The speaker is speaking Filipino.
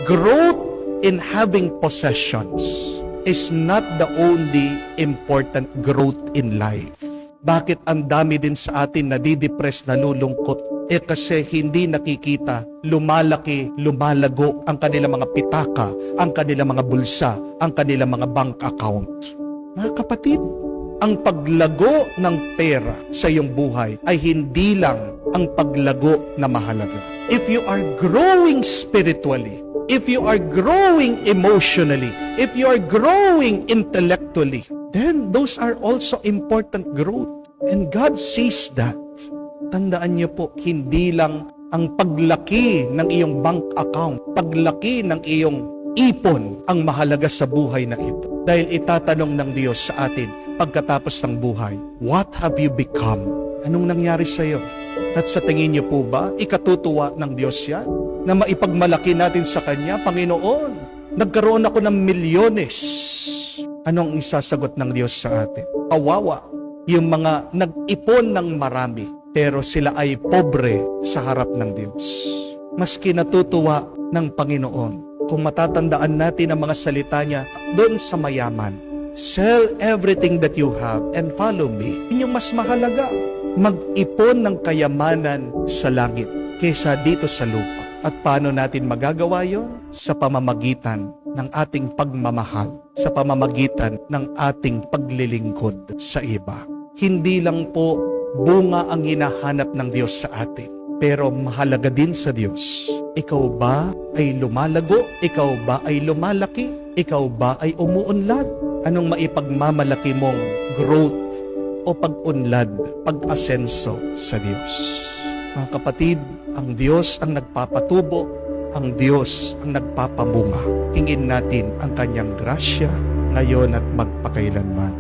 growth in having possessions is not the only important growth in life. Bakit ang dami din sa atin nadidepress, nalulungkot? Kasi hindi nakikita, lumalaki, lumalago ang kanilang mga pitaka, ang kanilang mga bulsa, ang kanilang mga bank account. Mga kapatid, ang paglago ng pera sa iyong buhay ay hindi lang ang paglago na mahalaga. If you are growing spiritually, if you are growing emotionally, if you are growing intellectually, then those are also important growth. And God sees that. Tandaan niyo po, hindi lang ang paglaki ng iyong bank account, paglaki ng iyong ipon ang mahalaga sa buhay na ito. Dahil itatanong ng Diyos sa atin pagkatapos ng buhay, what have you become? Anong nangyari sa iyo? At sa tingin niyo po ba, ikatutuwa ng Diyos yan? Na maipagmalaki natin sa Kanya, Panginoon, nagkaroon ako ng milyones. Anong isasagot ng Diyos sa atin? Kawawa yung mga nag-ipon ng marami, pero sila ay pobre sa harap ng Diyos. Maski natutuwa ng Panginoon, kung matatandaan natin ang mga salita niya doon sa mayaman, sell everything that you have and follow me. Yun yung mas mahalaga. Mag-ipon ng kayamanan sa langit kaysa dito sa lupa. At paano natin magagawa yon? Sa pamamagitan ng ating pagmamahal, sa pamamagitan ng ating paglilingkod sa iba. Hindi lang po bunga ang hinahanap ng Diyos sa atin, pero mahalaga din sa Diyos. Ikaw ba ay lumalago? Ikaw ba ay lumalaki? Ikaw ba ay umuunlad? Anong maipagmamalaki mong growth o pag-unlad, pag-asenso sa Diyos? Mga kapatid, ang Diyos ang nagpapatubo, ang Diyos ang nagpapabunga. Hingin natin ang Kanyang grasya ngayon at magpakailanman.